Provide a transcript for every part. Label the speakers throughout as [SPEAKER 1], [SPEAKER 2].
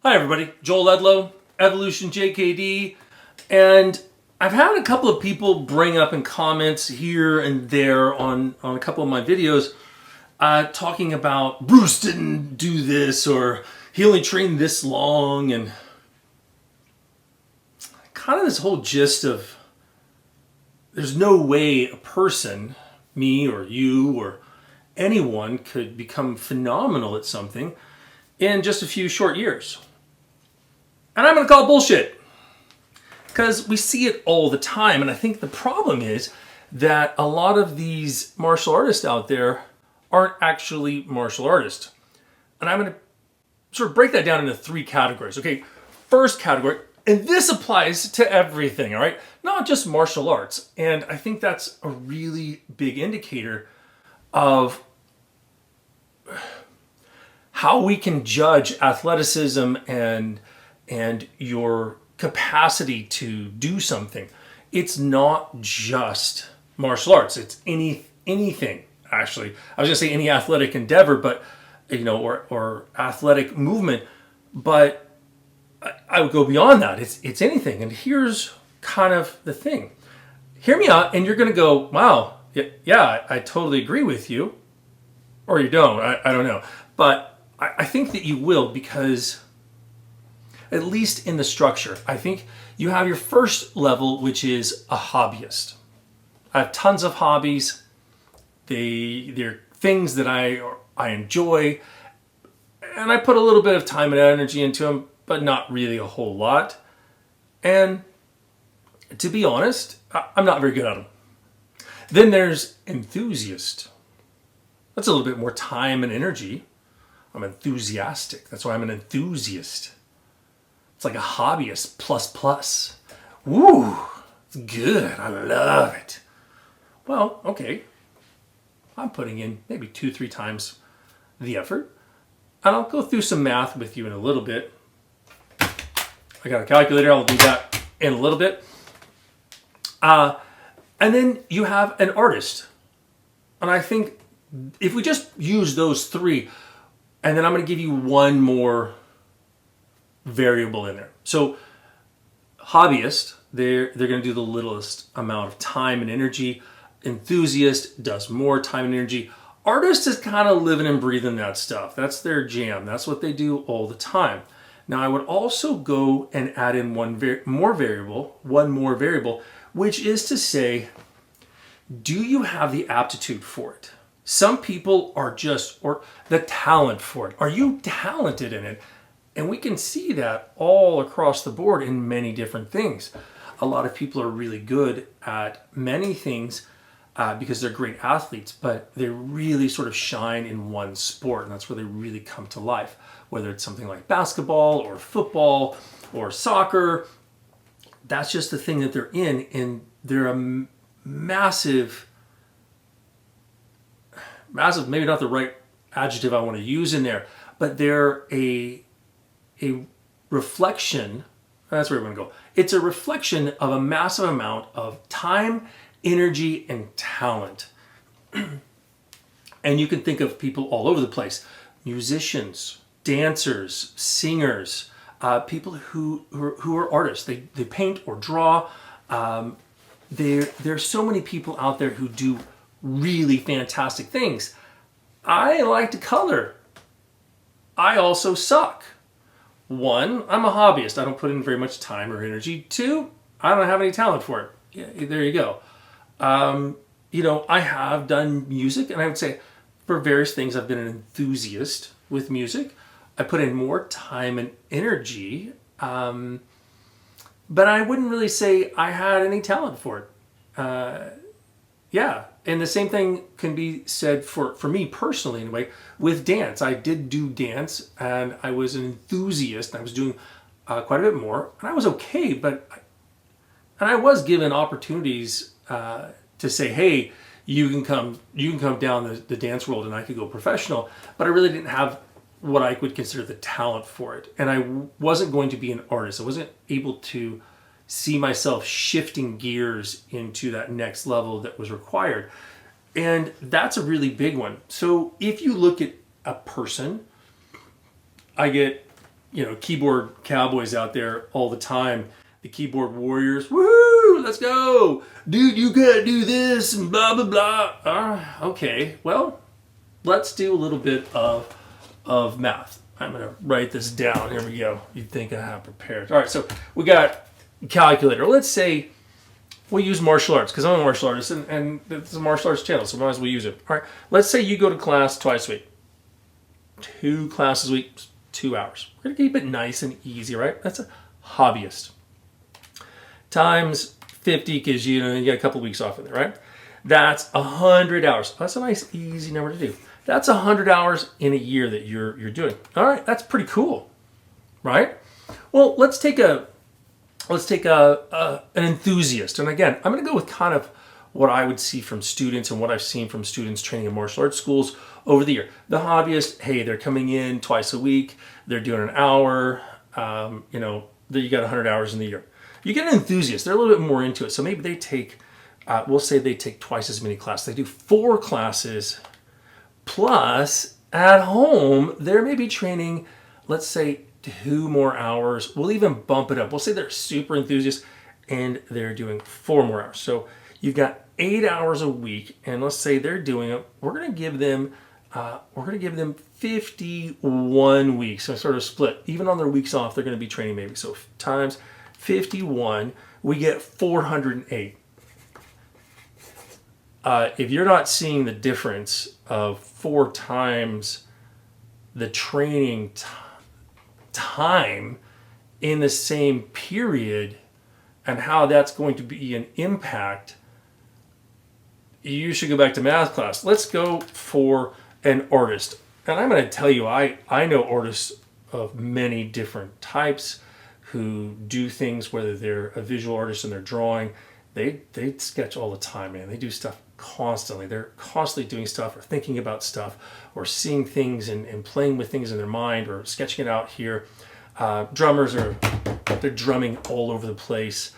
[SPEAKER 1] Hi everybody, Joel Edlow, Evolution JKD, and I've had a couple of people bring up in comments here and there on a couple of my videos talking about Bruce didn't do this or he only trained this long, and kind of this whole gist of there's no way a person, me or you or anyone, could become phenomenal at something in just a few short years. And I'm going to call it bullshit, because we see it all the time. And I think the problem is that a lot of these martial artists out there aren't actually martial artists. And I'm going to sort of break that down into three categories. Okay, first category, and this applies to everything, all right? Not just martial arts. And I think that's a really big indicator of how we can judge athleticism and your capacity to do something. It's not just martial arts. It's anything, actually. I was going to say any athletic endeavor, but or athletic movement, but I would go beyond that. It's anything. And here's kind of the thing. Hear me out, and you're going to go, wow, yeah, I totally agree with you. Or you don't. I don't know. But I think that you will, because at least in the structure, I think you have your first level, which is a hobbyist. I have tons of hobbies. They're things that I enjoy, and I put a little bit of time and energy into them, but not really a whole lot. And to be honest, I'm not very good at them. Then there's enthusiast. That's a little bit more time and energy. I'm enthusiastic. That's why I'm an enthusiast. It's like a hobbyist plus. Woo, it's good. I love it. Well, okay. I'm putting in maybe 2-3 times the effort. And I'll go through some math with you in a little bit. I got a calculator. I'll do that in a little bit. And then you have an artist. And I think if we just use those three, and then I'm going to give you one more variable in there. So hobbyist, they're going to do the littlest amount of time and energy. Enthusiast does more time and energy. Artist is kind of living and breathing that stuff. That's their jam. That's what they do all the time. Now I would also go and add in one more variable, which is to say, do you have the aptitude for it? Some people are or the talent for it. Are you talented in it? And we can see that all across the board in many different things. A lot of people are really good at many things because they're great athletes, but they really sort of shine in one sport, and that's where they really come to life. Whether it's something like basketball or football or soccer, that's just the thing that they're in, and they're a massive, maybe not the right adjective I want to use in there, but they're a reflection. That's where we're going to go. It's a reflection of a massive amount of time, energy, and talent. And you can think of people all over the place. Musicians, dancers, singers, people who are artists. They paint or draw. There's so many people out there who do really fantastic things. I like to color. I also suck. 1, I'm a hobbyist. I don't put in very much time or energy. 2, I don't have any talent for it. Yeah, there you go. I have done music, and I would say for various things I've been an enthusiast with music. I put in more time and energy, but I wouldn't really say I had any talent for it. Yeah, and the same thing can be said for me personally, anyway, with dance. I did do dance, and I was an enthusiast, and I was doing quite a bit more, and I was okay, and I was given opportunities to say, hey, you can come down the dance world, and I could go professional, but I really didn't have what I would consider the talent for it, and I wasn't going to be an artist. I wasn't able to see myself shifting gears into that next level that was required. And that's a really big one. So if you look at a person, I get keyboard cowboys out there all the time, the keyboard warriors. Woo! Let's go, dude. You gotta do this and blah blah blah. Okay, well, let's do a little bit of math. I'm gonna write this down. Here we go. You'd think I have prepared. All right, so we got calculator. Let's say we use martial arts because I'm a martial artist and it's a martial arts channel, so might as well use it. All right, let's say you go to class twice a week. 2 classes a week, 2 hours. We're gonna keep it nice and easy, right? That's a hobbyist. Times 50 because you got a couple weeks off in there, right? That's 100 hours. That's a nice, easy number to do. That's 100 hours in a year that you're doing. All right, that's pretty cool, right? Well, let's take an enthusiast, and again, I'm going to go with kind of what I would see from students and what I've seen from students training in martial arts schools over the year. The hobbyist, hey, they're coming in twice a week. They're doing an hour. You got 100 hours in the year. You get an enthusiast. They're a little bit more into it. So maybe they take, we'll say they take twice as many classes. They do 4 classes plus at home, they're maybe training, let's say 2 more hours. We'll even bump it up. We'll say they're super enthusiasts and they're doing 4 more hours. So you've got 8 hours a week, and let's say they're doing it. We're going to give them 51 weeks. So sort of split. Even on their weeks off, they're going to be training maybe. So times 51, we get 408. If you're not seeing the difference of 4 times the training time in the same period and how that's going to be an impact, you should go back to math class. Let's go for an artist. And I'm going to tell you, I know artists of many different types who do things, whether they're a visual artist and they're drawing, they sketch all the time, man. They do stuff constantly. They're constantly doing stuff or thinking about stuff or seeing things and playing with things in their mind or sketching it out here. Drummers they're drumming all over the place.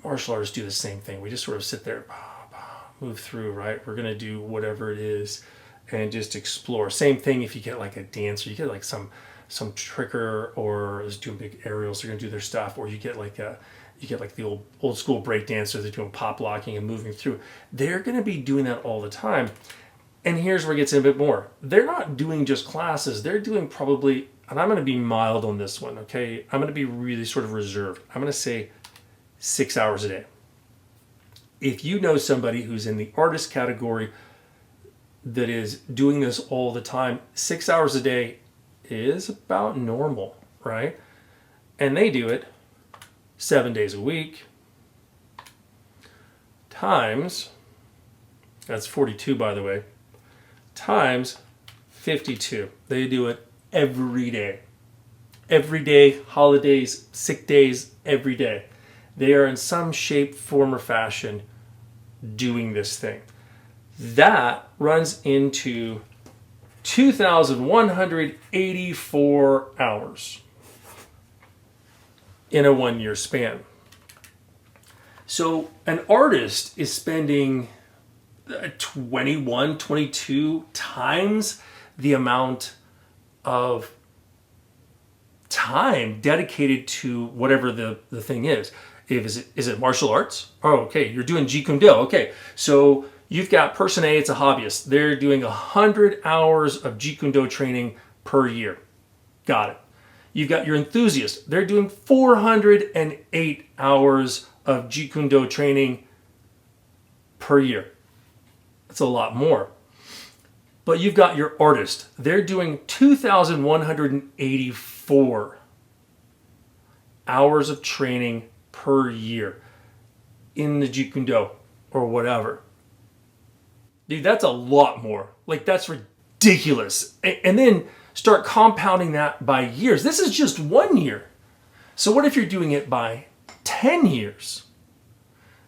[SPEAKER 1] Martial artists do the same thing. We just sort of sit there, move through, right? We're going to do whatever it is and just explore. Same thing if you get like a dancer, you get like some tricker or is doing big aerials, they're going to do their stuff, or you get like the old school break dancers, they're doing pop locking and moving through. They're going to be doing that all the time. And here's where it gets in a bit more. They're not doing just classes. They're doing probably, and I'm going to be mild on this one, okay? I'm going to be really sort of reserved. I'm going to say 6 hours a day. If you know somebody who's in the artist category that is doing this all the time, 6 hours a day is about normal, right? And they do it 7 days a week times, that's 42 by the way, times 52. They do it every day. Every day, holidays, sick days, every day. They are in some shape, form, or fashion doing this thing. That runs into 2,184 hours in a 1-year span. So an artist is spending 21, 22 times the amount of time dedicated to whatever the thing is. Is it martial arts? Oh, okay, you're doing Jeet Kune. Okay, so you've got person A, it's a hobbyist. They're doing 100 hours of Jeet Kune training per year. Got it. You've got your enthusiast. They're doing 408 hours of Jeet Kune training per year. That's a lot more. But you've got your artist. They're doing 2,184 hours of training per year in the Jeet Kune or whatever. Dude, that's a lot more. Like, that's ridiculous. And then start compounding that by years. This is just 1 year. So what if you're doing it by 10 years?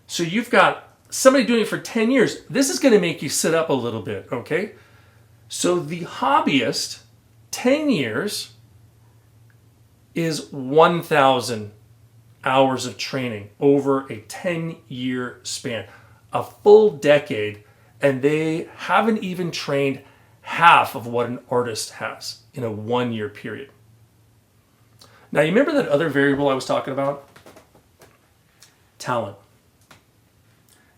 [SPEAKER 1] So you've got somebody doing it for 10 years. This is going to make you sit up a little bit, okay? So the hobbyist, 10 years is 1,000 hours of training over a 10-year span, a full decade, and they haven't even trained half of what an artist has in a 1-year period. Now, you remember that other variable I was talking about? Talent.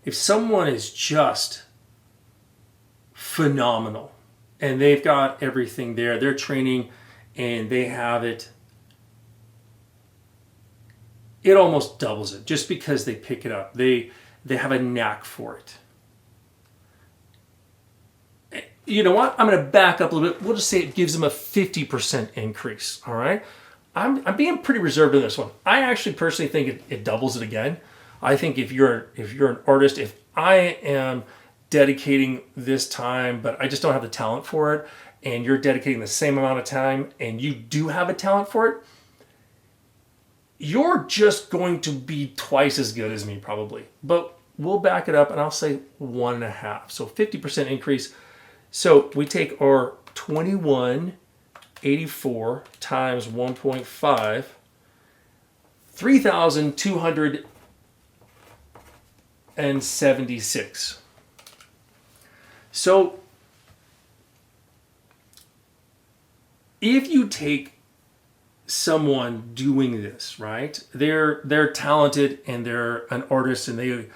[SPEAKER 1] If someone is just phenomenal and they've got everything there, they're training and they have it, it almost doubles it just because they pick it up. They have a knack for it. You know what? I'm going to back up a little bit. We'll just say it gives them a 50% increase. All right. I'm being pretty reserved in this one. I actually personally think it doubles it again. I think if you're an artist, if I am dedicating this time, but I just don't have the talent for it, and you're dedicating the same amount of time, and you do have a talent for it, you're just going to be twice as good as me probably. But we'll back it up, and I'll say 1.5. So 50% increase. So we take our 2184 times 1.5, 3,276. So if you take someone doing this, right? They're talented and they're an artist and they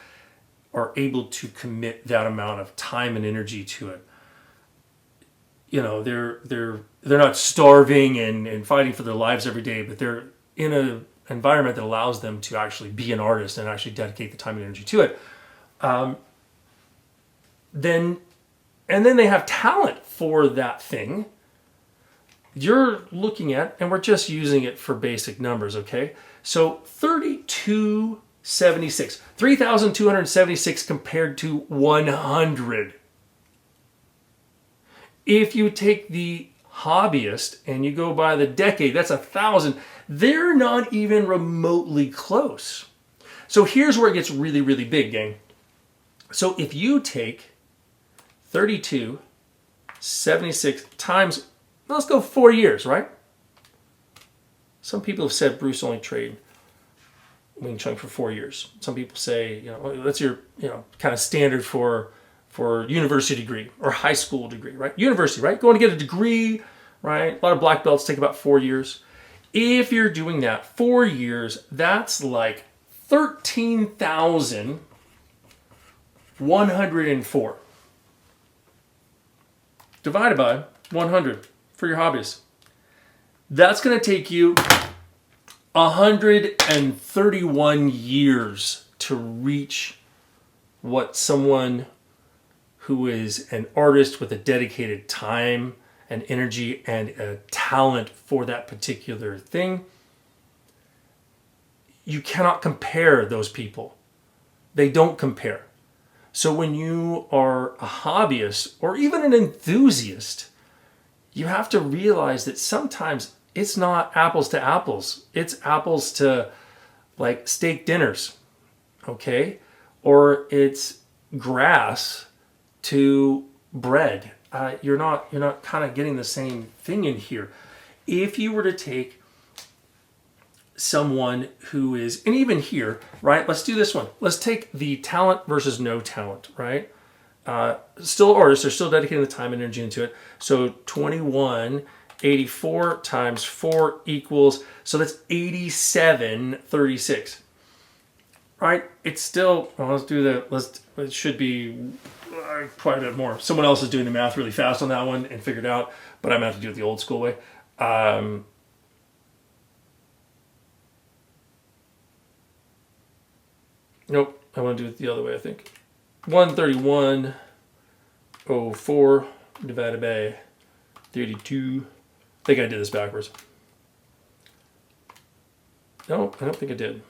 [SPEAKER 1] are able to commit that amount of time and energy to it. You know, they're not starving and fighting for their lives every day, but they're in an environment that allows them to actually be an artist and actually dedicate the time and energy to it. Then they have talent for that thing. You're looking at, and we're just using it for basic numbers, okay? So 3,276 compared to 100. If you take the hobbyist and you go by the decade, that's 1,000. They're not even remotely close. So here's where it gets really, really big, gang. So if you take 3,276 times, let's go 4 years, right? Some people have said Bruce only trained Wing Chun for 4 years. Some people say, you know, that's your, you know, kind of standard for university degree or high school degree, right? University, right? Going to get a degree, right? A lot of black belts take about 4 years. If you're doing that 4 years, that's like 13,104 divided by 100 for your hobbies. That's going to take you 131 years to reach what someone who is an artist with a dedicated time and energy and a talent for that particular thing. You cannot compare those people. They don't compare. So when you are a hobbyist or even an enthusiast, you have to realize that sometimes it's not apples to apples. It's apples to like steak dinners, okay? Or it's grass to bread. You're not kind of getting the same thing in here. If you were to take someone who is, and even here, right? Let's do this one. Let's take the talent versus no talent, right? Still artists, they're still dedicating the time and energy into it. So 2184 times 4 equals, so that's 8736, right? It's still, well, let's do the, it should be quite a bit more. Someone else is doing the math really fast on that one and figured it out, but I'm going to have to do it the old school way. Nope, I want to do it the other way, I think. 131.04 divided by 32. I think I did this backwards. No, I don't think I did.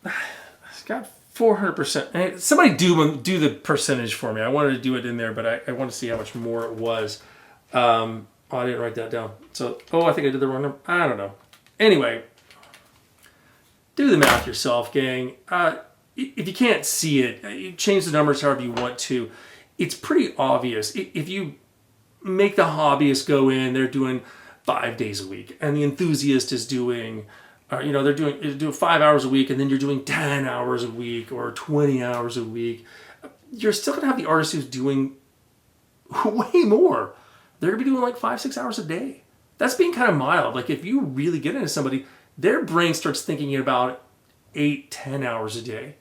[SPEAKER 1] It's got 400%. Somebody do the percentage for me. I wanted to do it in there, but I want to see how much more it was. Oh, I didn't write that down. So, I think I did the wrong number. I don't know. Anyway, do the math yourself, gang. If you can't see it, you change the numbers however you want to. It's pretty obvious. If you make the hobbyist go in, they're doing 5 days a week, and the enthusiast is doing, they're doing 5 hours a week, and then you're doing 10 hours a week or 20 hours a week. You're still gonna have the artist who's doing way more. They're gonna be doing like 5-6 hours a day. That's being kind of mild. Like if you really get into somebody, their brain starts thinking about 8, 10 hours a day.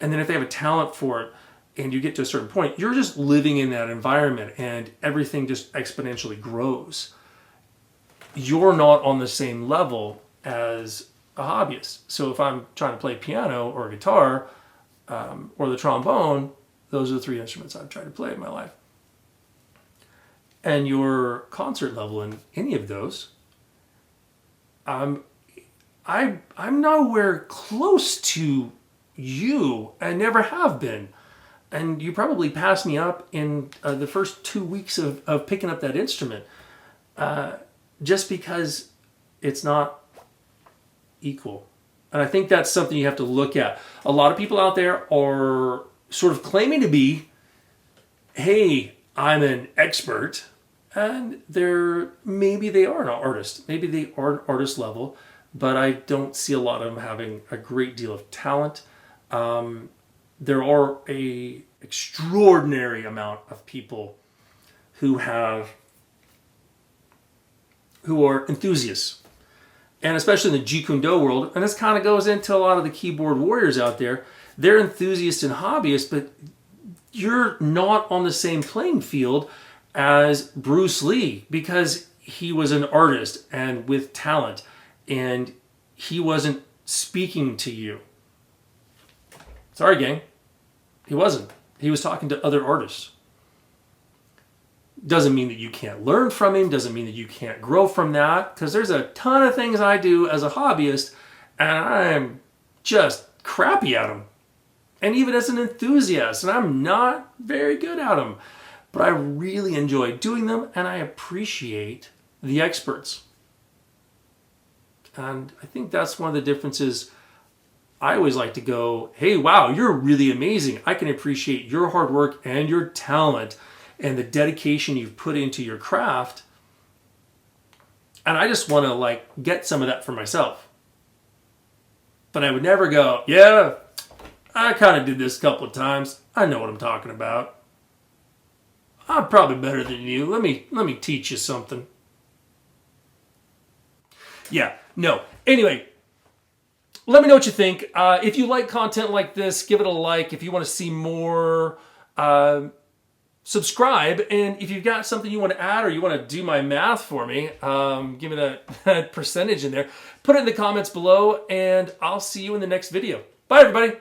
[SPEAKER 1] And then if they have a talent for it and you get to a certain point, you're just living in that environment and everything just exponentially grows. You're not on the same level as a hobbyist. So if I'm trying to play piano or guitar or the trombone, those are the 3 instruments I've tried to play in my life. And your concert level in any of those, I'm nowhere close to you. I never have been. And you probably passed me up in the first 2 weeks of picking up that instrument just because it's not equal. And I think that's something you have to look at. A lot of people out there are sort of claiming to be, hey, I'm an expert. And maybe they are an artist. Maybe they are an artist level, but I don't see a lot of them having a great deal of talent. There are a extraordinary amount of people who are enthusiasts, and especially in the Jeet Kune world. And this kind of goes into a lot of the keyboard warriors out there. They're enthusiasts and hobbyists, but you're not on the same playing field as Bruce Lee because he was an artist and with talent, and he wasn't speaking to you. Sorry, gang. He wasn't. He was talking to other artists. Doesn't mean that you can't learn from him. Doesn't mean that you can't grow from that. Because there's a ton of things I do as a hobbyist, and I'm just crappy at them. And even as an enthusiast, and I'm not very good at them. But I really enjoy doing them, and I appreciate the experts. And I think that's one of the differences. I always like to go, hey, wow, you're really amazing. I can appreciate your hard work and your talent and the dedication you've put into your craft. And I just want to get some of that for myself. But I would never go, yeah, I kind of did this a couple of times. I know what I'm talking about. I'm probably better than you. Let me teach you something. Yeah, no. Anyway, let me know what you think. If you like content like this, give it a like. If you want to see more, subscribe. And if you've got something you want to add or you want to do my math for me, give me that percentage in there. Put it in the comments below, and I'll see you in the next video. Bye, everybody.